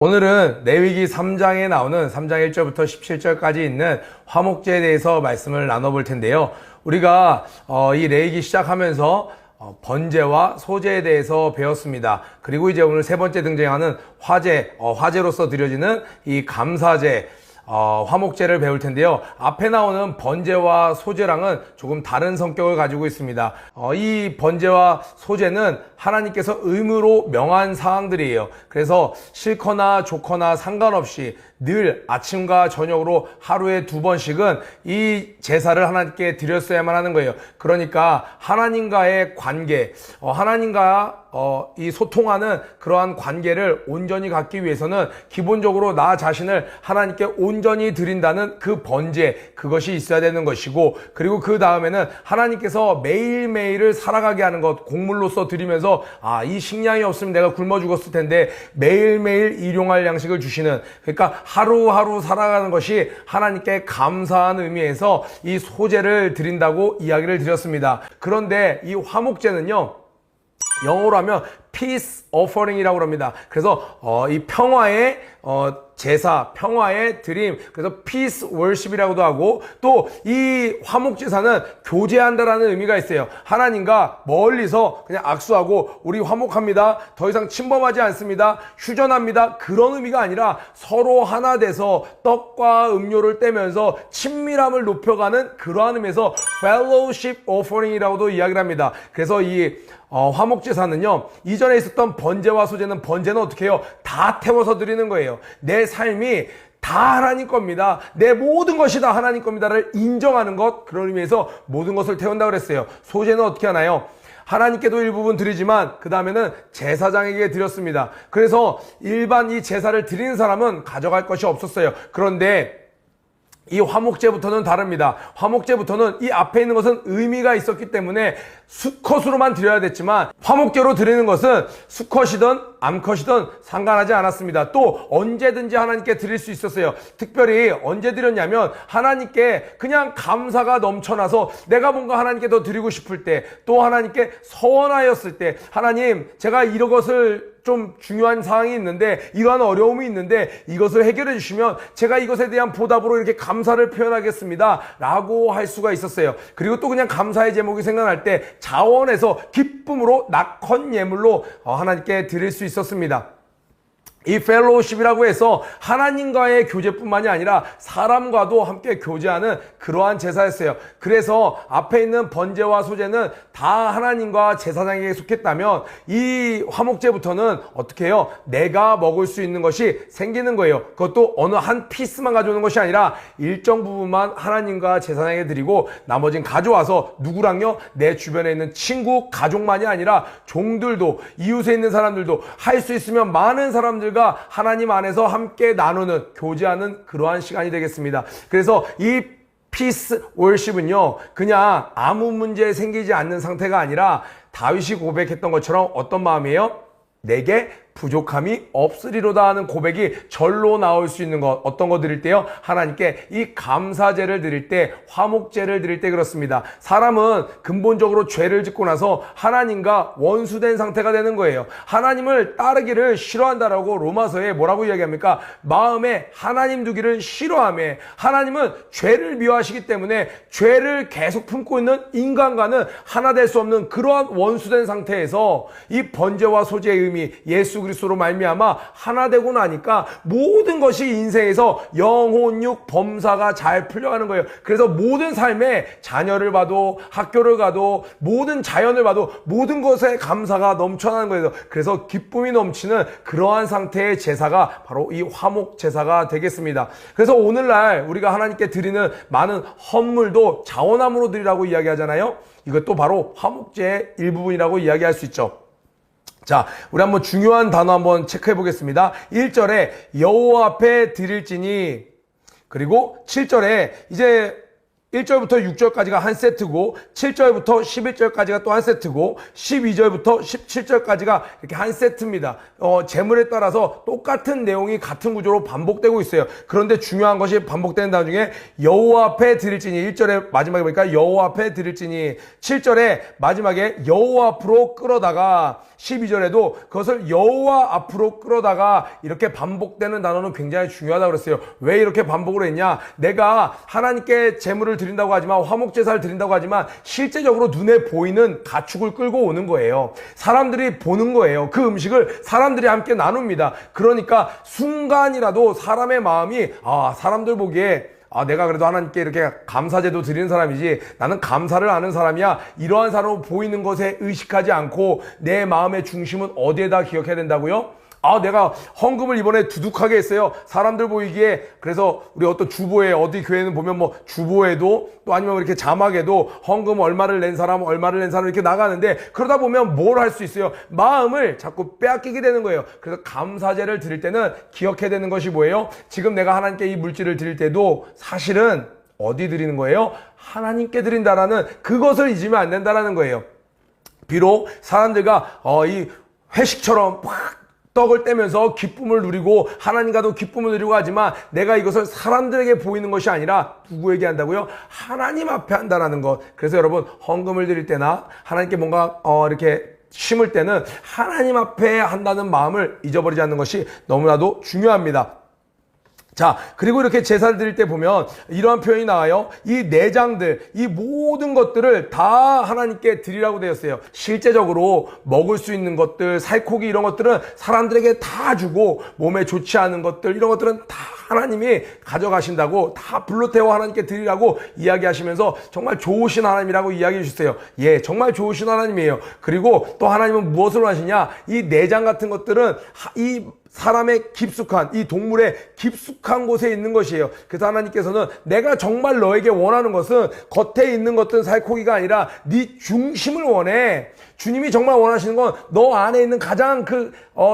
오늘은 레위기 3장에 나오는 3장 1절부터 17절까지 있는 화목제에 대해서 말씀을 나눠볼 텐데요. 우리가 이 레위기 시작하면서 번제와 소제에 대해서 배웠습니다. 그리고 이제 오늘 세 번째 등장하는 화제로서 드려지는 이 감사제, 화목제를 배울 텐데요. 앞에 나오는 번제와 소제랑은 조금 다른 성격을 가지고 있습니다. 이 번제와 소제는 하나님께서 의무로 명한 사항들이에요. 그래서 싫거나 좋거나 상관없이 늘 아침과 저녁으로 하루에 2번씩은 이 제사를 하나님께 드렸어야만 하는 거예요. 그러니까 하나님과의 관계, 하나님과 이 소통하는 그러한 관계를 온전히 갖기 위해서는 기본적으로 나 자신을 하나님께 온전히 드린다는 그 번제, 그것이 있어야 되는 것이고, 그리고 그 다음에는 하나님께서 매일매일을 살아가게 하는 것, 곡물로서 드리면서 이 식량이 없으면 내가 굶어 죽었을 텐데 매일매일 일용할 양식을 주시는, 그러니까 하루하루 살아가는 것이 하나님께 감사한 의미에서 이 소제를 드린다고 이야기를 드렸습니다. 그런데 이 화목제는요, 영어로 하면 peace offering이라고 합니다. 그래서 이 평화의 제사, 평화의 드림, 그래서 peace worship이라고도 하고, 또 이 화목제사는 교제한다라는 의미가 있어요. 하나님과 멀리서 그냥 악수하고 우리 화목합니다, 더 이상 침범하지 않습니다, 휴전합니다, 그런 의미가 아니라 서로 하나 돼서 떡과 음료를 떼면서 친밀함을 높여가는 그러한 의미에서 fellowship offering이라고도 이야기를 합니다. 그래서 이 화목제사는요, 이전에 있었던 번제와 소제는, 번제는 어떻게 해요? 다 태워서 드리는 거예요. 내 삶이 다 하나님 겁니다, 내 모든 것이 다 하나님 겁니다를 인정하는 것, 그런 의미에서 모든 것을 태운다고 그랬어요. 소제는 어떻게 하나요? 하나님께도 일부분 드리지만 그 다음에는 제사장에게 드렸습니다. 그래서 일반 이 제사를 드리는 사람은 가져갈 것이 없었어요. 그런데 이 화목제부터는 다릅니다. 화목제부터는 이 앞에 있는 것은 의미가 있었기 때문에 수컷으로만 드려야 됐지만, 화목제로 드리는 것은 수컷이든 암컷이든 상관하지 않았습니다. 또 언제든지 하나님께 드릴 수 있었어요. 특별히 언제 드렸냐면, 하나님께 그냥 감사가 넘쳐나서 내가 뭔가 하나님께 더 드리고 싶을 때, 또 하나님께 서원하였을 때, 하나님 제가 이런 것을 좀 중요한 사항이 있는데, 이러한 어려움이 있는데 이것을 해결해 주시면 제가 이것에 대한 보답으로 이렇게 감사를 표현하겠습니다 라고 할 수가 있었어요. 그리고 또 그냥 감사의 제목이 생각날 때 자원해서 기쁨으로 낙헌 예물로 하나님께 드릴 수 있었습니다. 이 펠로우십이라고 해서 하나님과의 교제뿐만이 아니라 사람과도 함께 교제하는 그러한 제사였어요. 그래서 앞에 있는 번제와 소제는 다 하나님과 제사장에게 속했다면, 이 화목제부터는 어떻게 해요? 내가 먹을 수 있는 것이 생기는 거예요. 그것도 어느 한 피스만 가져오는 것이 아니라 일정 부분만 하나님과 제사장에게 드리고 나머지는 가져와서 누구랑요? 내 주변에 있는 친구, 가족만이 아니라 종들도, 이웃에 있는 사람들도, 할 수 있으면 많은 사람들 하나님 안에서 함께 나누는, 교제하는 그러한 시간이 되겠습니다. 그래서 이 피스 월십은요, 그냥 아무 문제 생기지 않는 상태가 아니라 다윗이 고백했던 것처럼 어떤 마음이에요? 내게 부족함이 없으리로다 하는 고백이 절로 나올 수 있는 것. 어떤 거 드릴 때요? 하나님께 이 감사제를 드릴 때, 화목제를 드릴 때 그렇습니다. 사람은 근본적으로 죄를 짓고 나서 하나님과 원수된 상태가 되는 거예요. 하나님을 따르기를 싫어한다라고 로마서에 뭐라고 이야기합니까? 마음에 하나님 두기를 싫어하며, 하나님은 죄를 미워하시기 때문에 죄를 계속 품고 있는 인간과는 하나 될 수 없는 그러한 원수된 상태에서 이 번제와 소제의 의미, 예수 그리스도로 말미암아 하나 되고 나니까 모든 것이 인생에서 영혼, 육, 범사가 잘 풀려가는 거예요. 그래서 모든 삶에, 자녀를 봐도, 학교를 가도, 모든 자연을 봐도 모든 것에 감사가 넘쳐나는 거예요. 그래서 기쁨이 넘치는 그러한 상태의 제사가 바로 이 화목 제사가 되겠습니다. 그래서 오늘날 우리가 하나님께 드리는 많은 헌물도 자원함으로 드리라고 이야기하잖아요. 이것도 바로 화목제의 일부분이라고 이야기할 수 있죠. 자, 우리 한번 중요한 단어 한번 체크해 보겠습니다. 1절에 여호와 앞에 드릴지니, 그리고 7절에 이제 1절부터 6절까지가 한 세트고, 7절부터 11절까지가 또 한 세트고, 12절부터 17절까지가 이렇게 한 세트입니다. 제물에 따라서 똑같은 내용이 같은 구조로 반복되고 있어요. 그런데 중요한 것이 반복되는 단어 중에 여호와 앞에 드릴지니, 1절에 마지막에 보니까 여호와 앞에 드릴지니, 7절에 마지막에 여호와 앞으로 끌어다가, 12절에도 그것을 여호와 앞으로 끌어다가 이렇게 반복되는 단어는 굉장히 중요하다고 그랬어요. 왜 이렇게 반복을 했냐? 내가 하나님께 제물을 드린다고 하지만, 화목제사를 드린다고 하지만 실제적으로 눈에 보이는 가축을 끌고 오는 거예요. 사람들이 보는 거예요. 그 음식을 사람들이 함께 나눕니다. 그러니까 순간이라도 사람의 마음이 사람들 보기에 내가 그래도 하나님께 이렇게 감사제도 드리는 사람이지, 나는 감사를 아는 사람이야, 이러한 사람으로 보이는 것에 의식하지 않고 내 마음의 중심은 어디에다 기억해야 된다고요? 내가 헌금을 이번에 두둑하게 했어요. 사람들 보이기에. 그래서 우리 어떤 주보에, 어디 교회는 보면 뭐 주보에도, 또 아니면 이렇게 자막에도 헌금 얼마를 낸 사람 이렇게 나가는데, 그러다 보면 뭘 할 수 있어요? 마음을 자꾸 빼앗기게 되는 거예요. 그래서 감사제를 드릴 때는 기억해야 되는 것이 뭐예요? 지금 내가 하나님께 이 물질을 드릴 때도 사실은 어디 드리는 거예요? 하나님께 드린다라는 그것을 잊으면 안 된다라는 거예요. 비록 사람들과 이 회식처럼 막 떡을 떼면서 기쁨을 누리고 하나님과도 기쁨을 누리고 하지만, 내가 이것을 사람들에게 보이는 것이 아니라 누구에게 한다고요? 하나님 앞에 한다는 것. 그래서 여러분, 헌금을 드릴 때나 하나님께 뭔가 이렇게 심을 때는 하나님 앞에 한다는 마음을 잊어버리지 않는 것이 너무나도 중요합니다. 자, 그리고 이렇게 제사를 드릴 때 보면 이러한 표현이 나와요. 이 내장들, 이 모든 것들을 다 하나님께 드리라고 되었어요. 실제적으로 먹을 수 있는 것들, 살코기 이런 것들은 사람들에게 다 주고, 몸에 좋지 않은 것들, 이런 것들은 다 하나님이 가져가신다고, 다 불로 태워 하나님께 드리라고 이야기하시면서 정말 좋으신 하나님이라고 이야기해 주셨어요. 예, 정말 좋으신 하나님이에요. 그리고 또 하나님은 무엇을 하시냐? 이 내장 같은 것들은 이 사람의 깊숙한, 이 동물의 깊숙한 곳에 있는 것이에요. 그래서 하나님께서는 내가 정말 너에게 원하는 것은 겉에 있는 것들은 살코기가 아니라 네 중심을 원해. 주님이 정말 원하시는 건 너 안에 있는 가장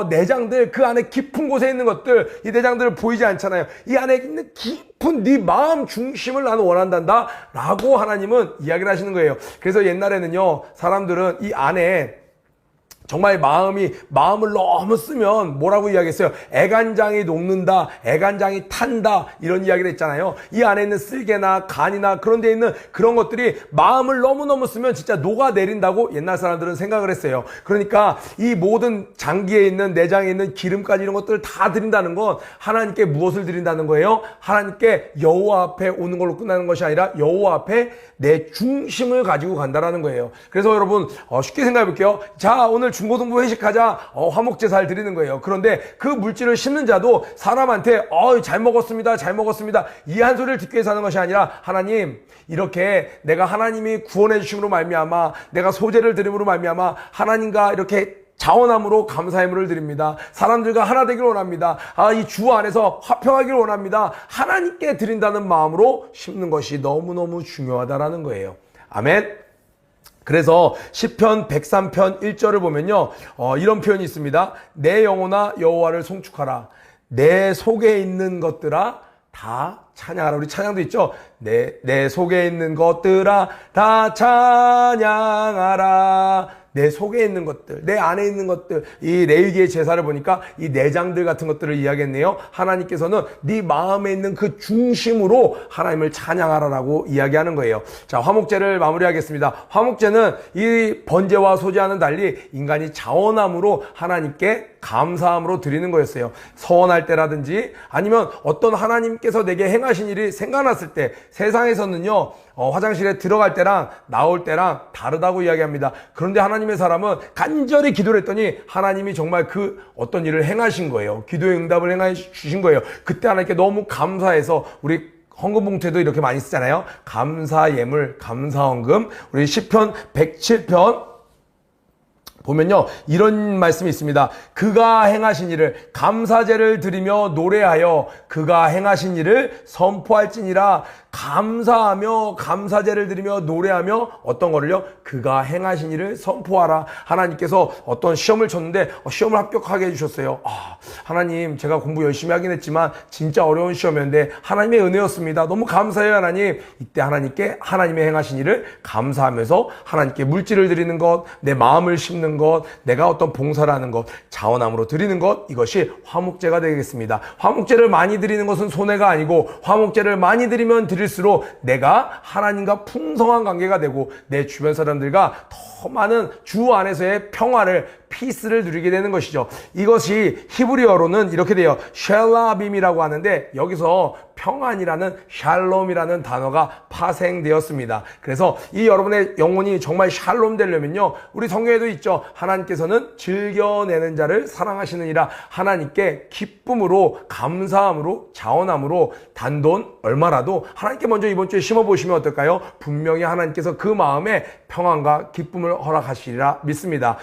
내장들, 그 안에 깊은 곳에 있는 것들, 이 내장들은 보이지 않잖아요. 이 안에 있는 깊은 네 마음 중심을 나는 원한단다 라고 하나님은 이야기를 하시는 거예요. 그래서 옛날에는요, 사람들은 이 안에 정말 마음을 너무 쓰면 뭐라고 이야기했어요? 애간장이 녹는다, 애간장이 탄다, 이런 이야기를 했잖아요. 이 안에 있는 쓸개나 간이나 그런 데 있는 그런 것들이 마음을 너무너무 쓰면 진짜 녹아내린다고 옛날 사람들은 생각을 했어요. 그러니까 이 모든 장기에 있는, 내장에 있는 기름까지 이런 것들을 다 드린다는 건 하나님께 무엇을 드린다는 거예요? 하나님께 여호와 앞에 오는 걸로 끝나는 것이 아니라 여호와 앞에 내 중심을 가지고 간다라는 거예요. 그래서 여러분, 쉽게 생각해 볼게요. 자, 오늘 중고등부 회식하자, 화목제사를 드리는 거예요. 그런데 그 물질을 심는 자도 사람한테 잘 먹었습니다, 잘 먹었습니다, 이 한 소리를 듣기 위해서 하는 것이 아니라, 하나님, 이렇게 내가 하나님이 구원해 주심으로 말미암아, 내가 소제를 드림으로 말미암아 하나님과 이렇게 자원함으로 감사의 물을 드립니다. 사람들과 하나 되기를 원합니다. 이 주 안에서 화평하기를 원합니다. 하나님께 드린다는 마음으로 심는 것이 너무너무 중요하다라는 거예요. 아멘. 그래서 시편 103편 1절을 보면요, 이런 표현이 있습니다. 내 영혼아 여호와를 송축하라. 내 속에 있는 것들아 다 찬양하라. 우리 찬양도 있죠. 내 속에 있는 것들아 다 찬양하라. 내 속에 있는 것들, 내 안에 있는 것들, 이 레위기의 제사를 보니까 이 내장들 같은 것들을 이야기했네요. 하나님께서는 네 마음에 있는 그 중심으로 하나님을 찬양하라라고 이야기하는 거예요. 자, 화목제를 마무리하겠습니다. 화목제는 이 번제와 소제와는 달리 인간이 자원함으로 하나님께 감사함으로 드리는 거였어요. 서원할 때라든지 아니면 어떤 하나님께서 내게 행하신 일이 생각났을 때, 세상에서는요, 화장실에 들어갈 때랑 나올 때랑 다르다고 이야기합니다. 그런데 하나님의 사람은 간절히 기도를 했더니 하나님이 정말 그 어떤 일을 행하신 거예요. 기도의 응답을 행해 주신 거예요. 그때 하나님께 너무 감사해서, 우리 헌금 봉투에도 이렇게 많이 쓰잖아요. 감사 예물, 감사 헌금. 우리 시편 107편 보면요, 이런 말씀이 있습니다. 그가 행하신 일을, 감사제를 드리며 노래하여 그가 행하신 일을 선포할지니라. 감사하며 감사제를 드리며 노래하며 어떤 거를요? 그가 행하신 일을 선포하라. 하나님께서 어떤 시험을 쳤는데 시험을 합격하게 해주셨어요. 하나님, 제가 공부 열심히 하긴 했지만 진짜 어려운 시험이었는데 하나님의 은혜였습니다. 너무 감사해요, 하나님. 이때 하나님께 하나님의 행하신 일을 감사하면서 하나님께 물질을 드리는 것, 내 마음을 심는 드리는 것, 내가 어떤 봉사를 하는 것, 자원함으로 드리는 것, 이것이 화목제가 되겠습니다. 화목제를 많이 드리는 것은 손해가 아니고 화목제를 많이 드리면 드릴수록 내가 하나님과 풍성한 관계가 되고 내 주변 사람들과 더 많은 주 안에서의 평화를 피스를 누리게 되는 것이죠. 이것이 히브리어로는 이렇게 돼요. 샬라빔이라고 하는데 여기서 평안이라는 샬롬이라는 단어가 파생되었습니다. 그래서 이 여러분의 영혼이 정말 샬롬 되려면요. 우리 성경에도 있죠. 하나님께서는 즐겨내는 자를 사랑하시느니라. 하나님께 기쁨으로 감사함으로 자원함으로 단돈 얼마라도 하나님께 먼저 이번 주에 심어보시면 어떨까요? 분명히 하나님께서 그 마음에 평안과 기쁨을 허락하시리라 믿습니다.